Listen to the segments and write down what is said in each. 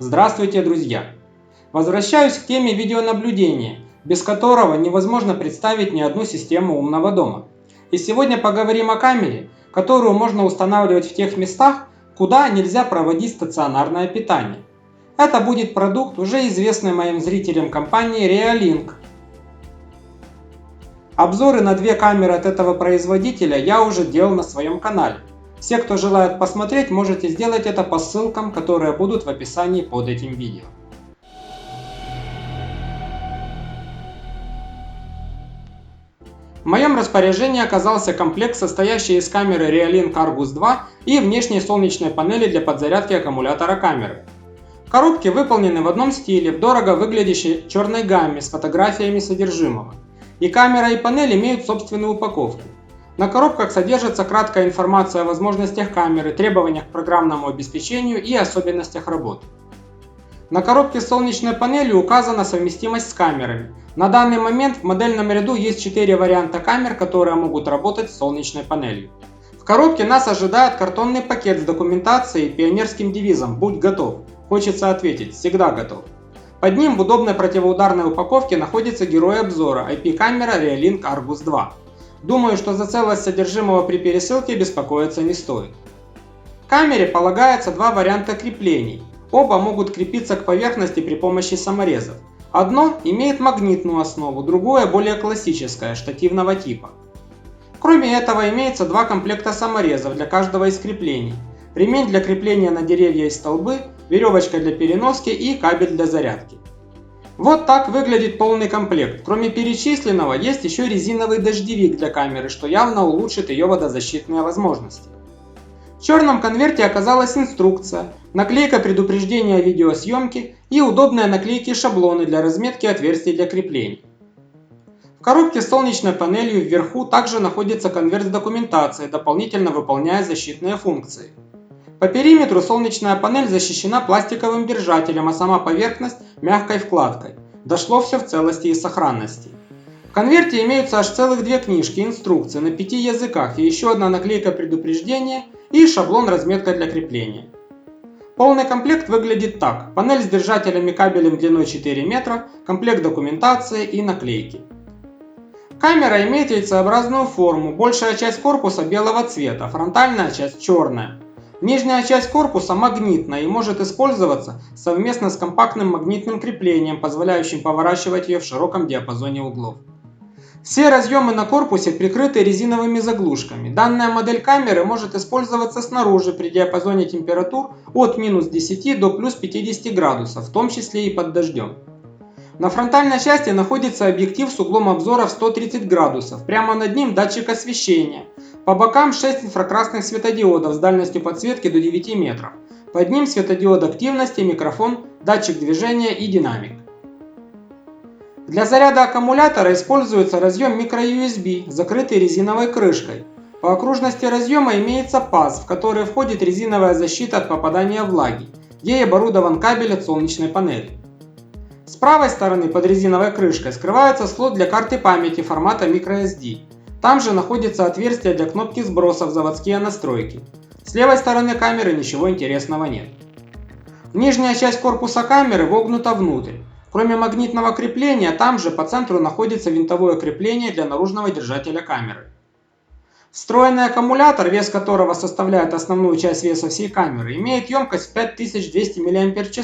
Здравствуйте, друзья! Возвращаюсь к теме видеонаблюдения, без которого невозможно представить ни одну систему умного дома. И сегодня поговорим о камере, которую можно устанавливать в тех местах, куда нельзя проводить стационарное питание. Это будет продукт, уже известной моим зрителям компании Realink. Обзоры на две камеры от этого производителя я уже делал на своем канале. Все, кто желает посмотреть, можете сделать это по ссылкам, которые будут в описании под этим видео. В моем распоряжении оказался комплект, состоящий из камеры Realink Argus 2 и внешней солнечной панели для подзарядки аккумулятора камеры. Коробки выполнены в одном стиле, в дорого выглядящей черной гамме с фотографиями содержимого. И камера, и панель имеют собственную упаковку. На коробках содержится краткая информация о возможностях камеры, требованиях к программному обеспечению и особенностях работы. На коробке с солнечной панелью указана совместимость с камерами. На данный момент в модельном ряду есть 4 варианта камер, которые могут работать с солнечной панелью. В коробке нас ожидает картонный пакет с документацией и пионерским девизом «Будь готов». Хочется ответить «Всегда готов». Под ним в удобной противоударной упаковке находится герой обзора IP-камера Realink Argus 2. Думаю, что за целость содержимого при пересылке беспокоиться не стоит. К камере полагается два варианта креплений. Оба могут крепиться к поверхности при помощи саморезов. Одно имеет магнитную основу, другое более классическое, штативного типа. Кроме этого имеется два комплекта саморезов для каждого из креплений. Ремень для крепления на деревья и столбы, веревочка для переноски и кабель для зарядки. Вот так выглядит полный комплект. Кроме перечисленного, есть еще резиновый дождевик для камеры, что явно улучшит ее водозащитные возможности. В черном конверте оказалась инструкция, наклейка предупреждения о видеосъемке и удобные наклейки-шаблоны для разметки отверстий для креплений. В коробке с солнечной панелью вверху также находится конверт с документацией, дополнительно выполняя защитные функции. По периметру солнечная панель защищена пластиковым держателем, а сама поверхность мягкой вкладкой. Дошло все в целости и сохранности. В конверте имеются аж целых две книжки инструкций на 5 языках и еще одна наклейка предупреждения и шаблон разметка для крепления. Полный комплект выглядит так: панель с держателем и кабелем длиной 4 метра, комплект документации и наклейки. Камера имеет яйцеобразную форму, большая часть корпуса белого цвета, фронтальная часть черная. Нижняя часть корпуса магнитная и может использоваться совместно с компактным магнитным креплением, позволяющим поворачивать ее в широком диапазоне углов. Все разъемы на корпусе прикрыты резиновыми заглушками. Данная модель камеры может использоваться снаружи при диапазоне температур от минус 10 до плюс 50 градусов, в том числе и под дождем. На фронтальной части находится объектив с углом обзора в 130 градусов, прямо над ним датчик освещения. По бокам 6 инфракрасных светодиодов с дальностью подсветки до 9 метров. Под ним светодиод активности, микрофон, датчик движения и динамик. Для заряда аккумулятора используется разъем microUSB, закрытый резиновой крышкой. По окружности разъема имеется паз, в который входит резиновая защита от попадания влаги. Ей оборудован кабель от солнечной панели. С правой стороны под резиновой крышкой скрывается слот для карты памяти формата microSD. Там же находится отверстие для кнопки сброса в заводские настройки. С левой стороны камеры ничего интересного нет. Нижняя часть корпуса камеры вогнута внутрь. Кроме магнитного крепления, там же по центру находится винтовое крепление для наружного держателя камеры. Встроенный аккумулятор, вес которого составляет основную часть веса всей камеры, имеет емкость в 5200 мАч,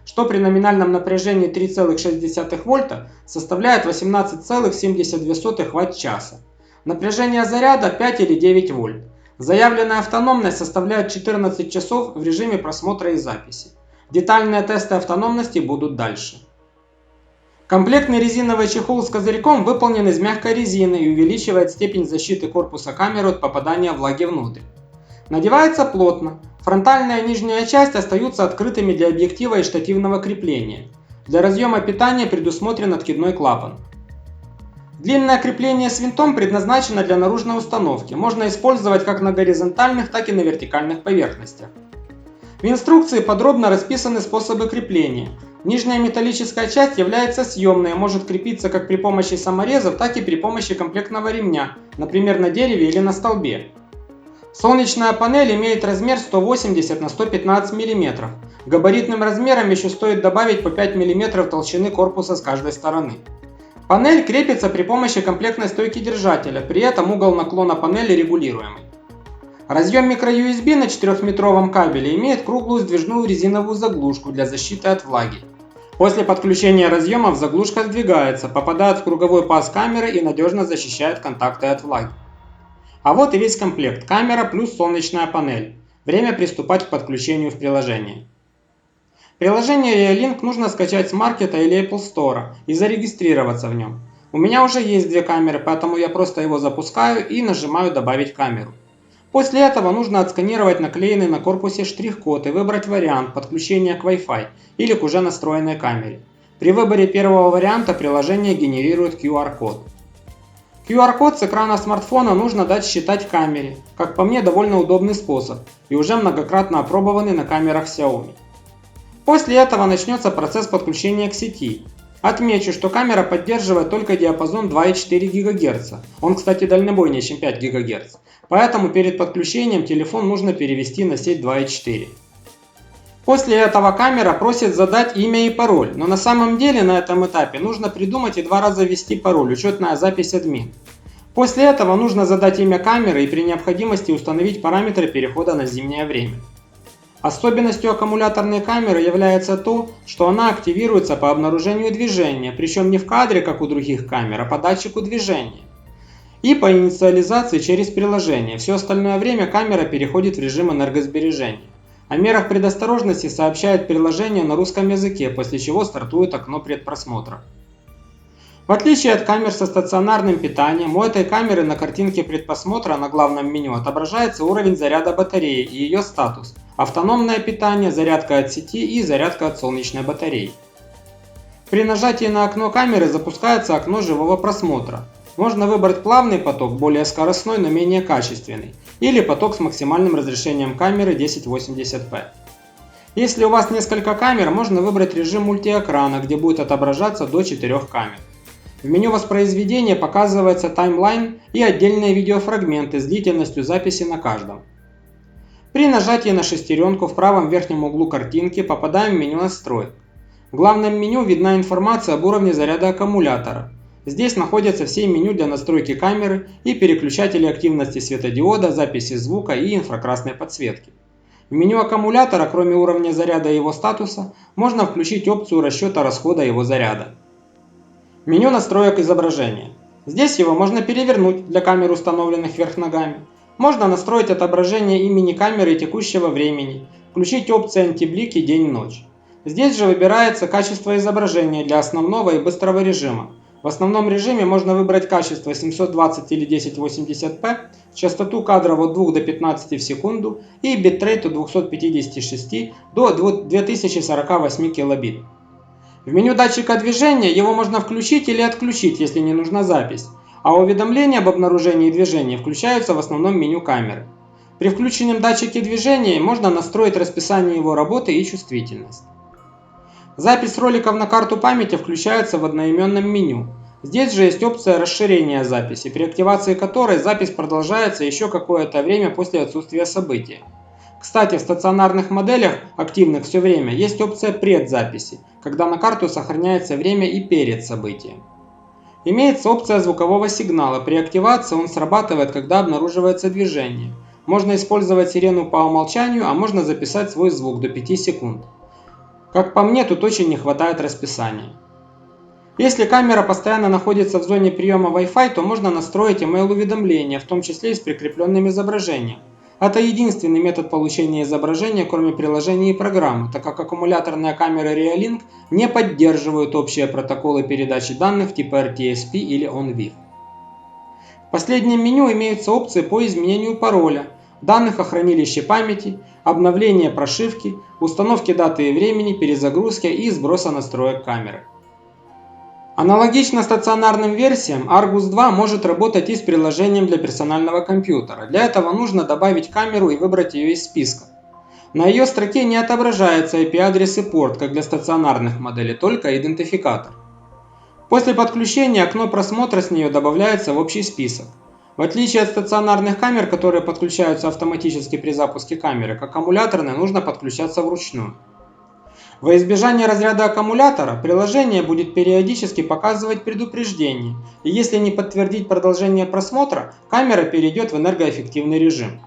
что при номинальном напряжении 3,6 вольта составляет 18,72 Вт-часа. Напряжение заряда 5 или 9 вольт. Заявленная автономность составляет 14 часов в режиме просмотра и записи. Детальные тесты автономности будут дальше. Комплектный резиновый чехол с козырьком выполнен из мягкой резины и увеличивает степень защиты корпуса камеры от попадания влаги внутрь. Надевается плотно. Фронтальная и нижняя часть остаются открытыми для объектива и штативного крепления. Для разъема питания предусмотрен откидной клапан. Длинное крепление с винтом предназначено для наружной установки. Можно использовать как на горизонтальных, так и на вертикальных поверхностях. В инструкции подробно расписаны способы крепления. Нижняя металлическая часть является съемной и может крепиться как при помощи саморезов, так и при помощи комплектного ремня, например, на дереве или на столбе. Солнечная панель имеет размер 180 на 115 мм. Габаритным размерам еще стоит добавить по 5 мм толщины корпуса с каждой стороны. Панель крепится при помощи комплектной стойки держателя, при этом угол наклона панели регулируемый. Разъем microUSB на 4-метровом кабеле имеет круглую сдвижную резиновую заглушку для защиты от влаги. После подключения разъемов заглушка сдвигается, попадает в круговой паз камеры и надежно защищает контакты от влаги. А вот и весь комплект: камера плюс солнечная панель. Время приступать к подключению в приложение. Приложение Reolink нужно скачать с маркета или Apple Store и зарегистрироваться в нем. У меня уже есть две камеры, поэтому я просто его запускаю и нажимаю «Добавить камеру». После этого нужно отсканировать наклеенный на корпусе штрих-код и выбрать вариант подключения к Wi-Fi или к уже настроенной камере. При выборе первого варианта приложение генерирует QR-код. QR-код с экрана смартфона нужно дать считать камере. Как по мне, довольно удобный способ и уже многократно опробованный на камерах Xiaomi. После этого начнется процесс подключения к сети. Отмечу, что камера поддерживает только диапазон 2,4 ГГц. Он, кстати, дальнобойнее, чем 5 ГГц. Поэтому перед подключением телефон нужно перевести на сеть 2,4. После этого камера просит задать имя и пароль, но на самом деле на этом этапе нужно придумать и 2 раза ввести пароль, учетная запись админ. После этого нужно задать имя камеры и при необходимости установить параметры перехода на зимнее время. Особенностью аккумуляторной камеры является то, что она активируется по обнаружению движения, причем не в кадре, как у других камер, а по датчику движения. И по инициализации через приложение. Все остальное время камера переходит в режим энергосбережения. О мерах предосторожности сообщает приложение на русском языке, после чего стартует окно предпросмотра. В отличие от камер со стационарным питанием, у этой камеры на картинке предпросмотра на главном меню отображается уровень заряда батареи и ее статус: автономное питание, зарядка от сети и зарядка от солнечной батареи. При нажатии на окно камеры запускается окно живого просмотра. Можно выбрать плавный поток, более скоростной, но менее качественный, или поток с максимальным разрешением камеры 1080p. Если у вас несколько камер, можно выбрать режим мультиэкрана, где будет отображаться до 4 камер. В меню воспроизведения показывается таймлайн и отдельные видеофрагменты с длительностью записи на каждом. При нажатии на шестеренку в правом верхнем углу картинки попадаем в меню настроек. В главном меню видна информация об уровне заряда аккумулятора. Здесь находятся все меню для настройки камеры и переключатели активности светодиода, записи звука и инфракрасной подсветки. В меню аккумулятора, кроме уровня заряда и его статуса, можно включить опцию расчета расхода его заряда. Меню настроек изображения. Здесь его можно перевернуть для камер, установленных вверх ногами. Можно настроить отображение имени камеры и текущего времени, включить опции антиблики день-ночь. Здесь же выбирается качество изображения для основного и быстрого режима. В основном режиме можно выбрать качество 720 или 1080p, частоту кадров от 2 до 15 в секунду и битрейт от 256 до 2048 килобит. В меню датчика движения его можно включить или отключить, если не нужна запись, а уведомления об обнаружении движения включаются в основном меню камеры. При включенном датчике движения можно настроить расписание его работы и чувствительность. Запись роликов на карту памяти включается в одноименном меню. Здесь же есть опция расширения записи, при активации которой запись продолжается еще какое-то время после отсутствия события. Кстати, в стационарных моделях, активных все время, есть опция предзаписи, когда на карту сохраняется время и перед событием. Имеется опция звукового сигнала. При активации он срабатывает, когда обнаруживается движение. Можно использовать сирену по умолчанию, а можно записать свой звук до 5 секунд. Как по мне, тут очень не хватает расписания. Если камера постоянно находится в зоне приема Wi-Fi, то можно настроить email-уведомления, в том числе и с прикрепленным изображением. Это единственный метод получения изображения, кроме приложений и программы, так как аккумуляторные камеры Reolink не поддерживают общие протоколы передачи данных типа RTSP или OnVIF. В последнем меню имеются опции по изменению пароля, данных о хранилище памяти, обновления прошивки, установки даты и времени, перезагрузки и сброса настроек камеры. Аналогично стационарным версиям, Argus 2 может работать и с приложением для персонального компьютера. Для этого нужно добавить камеру и выбрать ее из списка. На ее строке не отображается IP-адрес и порт, как для стационарных моделей, только идентификатор. После подключения окно просмотра с нее добавляется в общий список. В отличие от стационарных камер, которые подключаются автоматически при запуске камеры, к аккумуляторной нужно подключаться вручную. Во избежание разряда аккумулятора приложение будет периодически показывать предупреждение, и если не подтвердить продолжение просмотра, камера перейдет в энергоэффективный режим.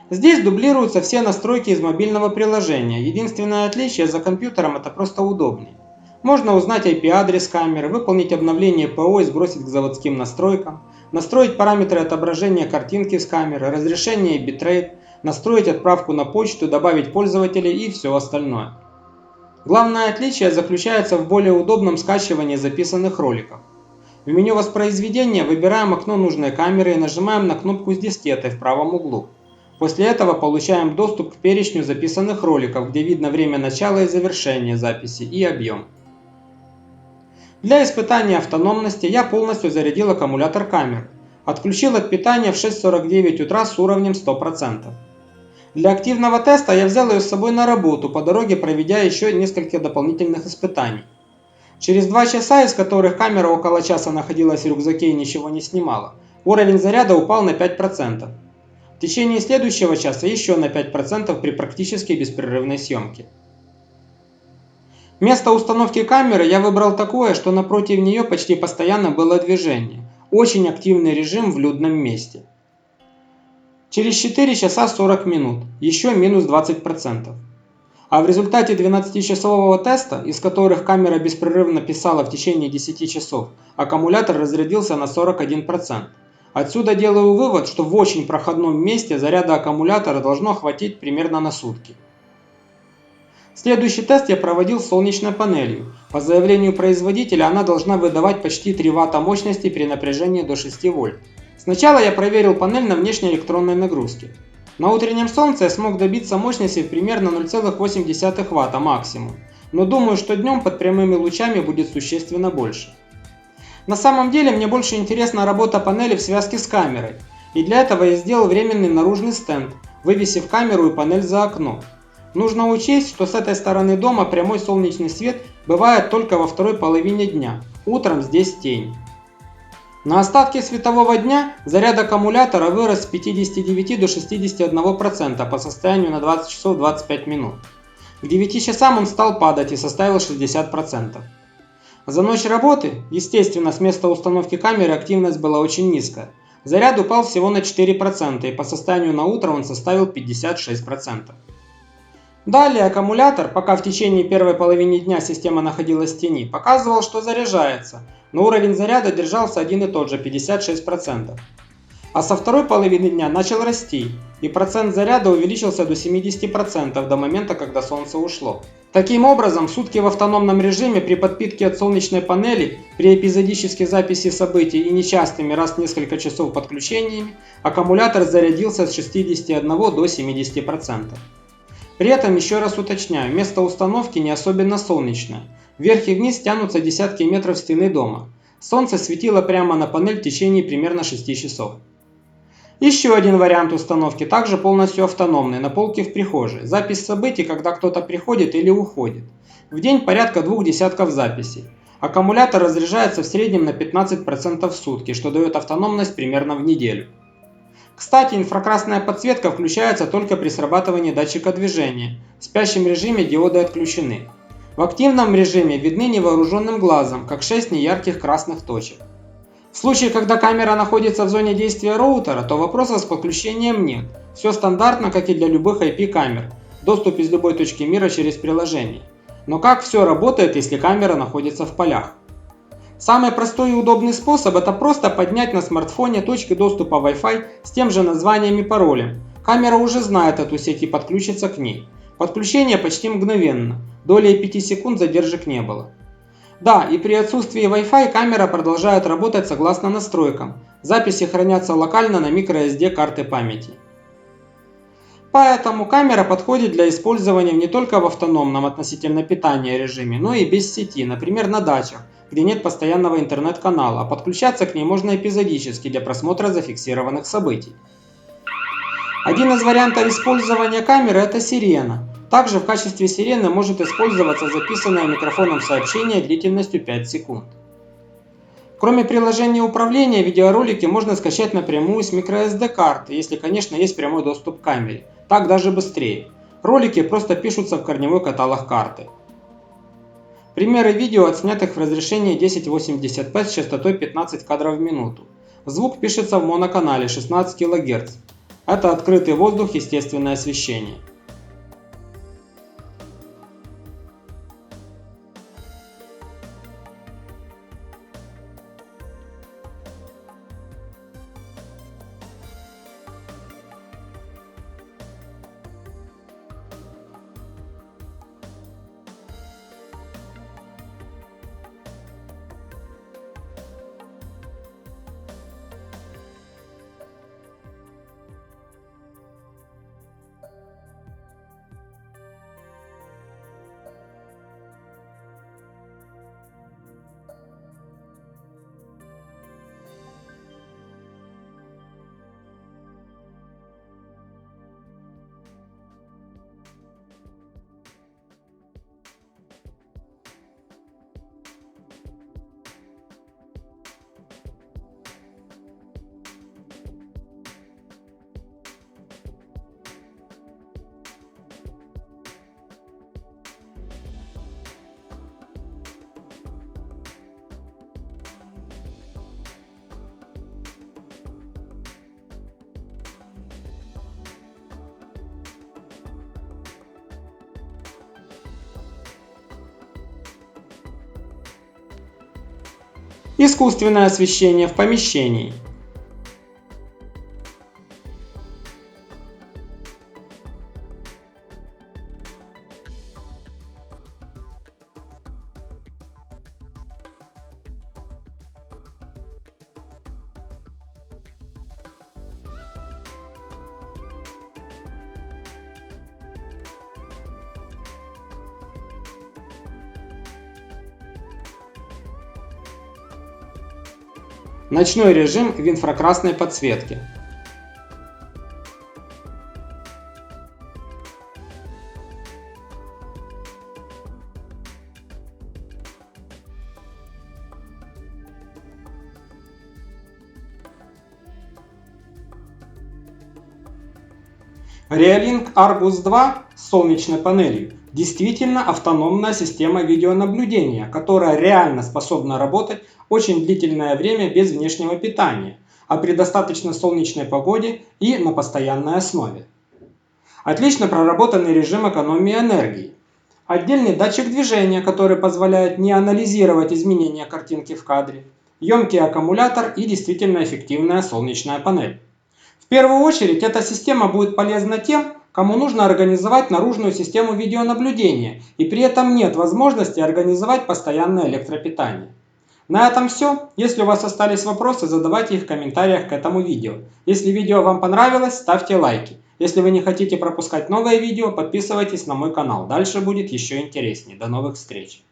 Здесь дублируются все настройки из мобильного приложения, единственное отличие: за компьютером это просто удобнее. Можно узнать IP-адрес камеры, выполнить обновление ПО и сбросить к заводским настройкам, настроить параметры отображения картинки с камеры, разрешение и битрейт, настроить отправку на почту, добавить пользователей и все остальное. Главное отличие заключается в более удобном скачивании записанных роликов. В меню воспроизведения выбираем окно нужной камеры и нажимаем на кнопку с дискетой в правом углу. После этого получаем доступ к перечню записанных роликов, где видно время начала и завершения записи и объем. Для испытания автономности я полностью зарядил аккумулятор камеры. Отключил от питания в 6:49 утра с уровнем 100%. Для активного теста я взял ее с собой на работу, по дороге проведя еще несколько дополнительных испытаний. Через 2 часа, из которых камера около часа находилась в рюкзаке и ничего не снимала, уровень заряда упал на 5%. В течение следующего часа еще на 5% при практически беспрерывной съемке. Место установки камеры я выбрал такое, что напротив нее почти постоянно было движение. Очень активный режим в людном месте. Через 4 часа 40 минут, еще минус 20%. А в результате 12-часового теста, из которых камера беспрерывно писала в течение 10 часов, аккумулятор разрядился на 41%. Отсюда делаю вывод, что в очень проходном месте заряда аккумулятора должно хватить примерно на сутки. Следующий тест я проводил с солнечной панелью. По заявлению производителя она должна выдавать почти 3 Вт мощности при напряжении до 6 вольт. Сначала я проверил панель на внешней электронной нагрузке. На утреннем солнце я смог добиться мощности в примерно 0,8 Вт максимум, но думаю, что днем под прямыми лучами будет существенно больше. На самом деле мне больше интересна работа панели в связке с камерой, и для этого я сделал временный наружный стенд, вывесив камеру и панель за окно. Нужно учесть, что с этой стороны дома прямой солнечный свет бывает только во второй половине дня, утром здесь тень. На остатки светового дня заряд аккумулятора вырос с 59 до 61% по состоянию на 20 часов 25 минут. К 9 часам он стал падать и составил 60%. За ночь работы, естественно, с места установки камеры активность была очень низкая. Заряд упал всего на 4% и по состоянию на утро он составил 56%. Далее аккумулятор, пока в течение первой половины дня система находилась в тени, показывал, что заряжается, но уровень заряда держался один и тот же, 56%. А со второй половины дня начал расти, и процент заряда увеличился до 70% до момента, когда солнце ушло. Таким образом, сутки в автономном режиме при подпитке от солнечной панели, при эпизодической записи событий и нечастыми раз в несколько часов подключениями, аккумулятор зарядился с 61 до 70%. При этом еще раз уточняю, место установки не особенно солнечное. Вверх и вниз тянутся десятки метров стены дома. Солнце светило прямо на панель в течение примерно 6 часов. Еще один вариант установки, также полностью автономный, на полке в прихожей. Запись событий, когда кто-то приходит или уходит. В день порядка 2 десятков записей. Аккумулятор разряжается в среднем на 15% в сутки, что дает автономность примерно в неделю. Кстати, инфракрасная подсветка включается только при срабатывании датчика движения. В спящем режиме диоды отключены. В активном режиме видны невооруженным глазом, как 6 неярких красных точек. В случае, когда камера находится в зоне действия роутера, то вопросов с подключением нет. Все стандартно, как и для любых IP-камер. Доступ из любой точки мира через приложение. Но как все работает, если камера находится в полях? Самый простой и удобный способ – это просто поднять на смартфоне точки доступа Wi-Fi с тем же названием и паролем. Камера уже знает эту сеть и подключится к ней. Подключение почти мгновенно, долей 5 секунд задержек не было. Да, и при отсутствии Wi-Fi камера продолжает работать согласно настройкам. Записи хранятся локально на microSD карты памяти. Поэтому камера подходит для использования не только в автономном относительно питания режиме, но и без сети, например на дачах, где нет постоянного интернет-канала, а подключаться к ней можно эпизодически для просмотра зафиксированных событий. Один из вариантов использования камеры – это сирена. Также в качестве сирены может использоваться записанное микрофоном сообщение длительностью 5 секунд. Кроме приложения управления, видеоролики можно скачать напрямую с microSD карты, если, конечно, есть прямой доступ к камере. Так даже быстрее. Ролики просто пишутся в корневой каталог карты. Примеры видео, отснятых в разрешении 1080p с частотой 15 кадров в минуту. Звук пишется в моноканале 16 кГц. Это открытый воздух, естественное освещение. Искусственное освещение в помещении. Ночной режим в инфракрасной подсветке. Reolink Argus 2 с солнечной панелью действительно автономная система видеонаблюдения, которая реально способна работать очень длительное время без внешнего питания, а при достаточно солнечной погоде и на постоянной основе. Отлично проработанный режим экономии энергии. Отдельный датчик движения, который позволяет не анализировать изменения картинки в кадре. Емкий аккумулятор и действительно эффективная солнечная панель. В первую очередь эта система будет полезна тем, кому нужно организовать наружную систему видеонаблюдения и при этом нет возможности организовать постоянное электропитание. На этом все. Если у вас остались вопросы, задавайте их в комментариях к этому видео. Если видео вам понравилось, ставьте лайки. Если вы не хотите пропускать новые видео, подписывайтесь на мой канал. Дальше будет еще интереснее. До новых встреч!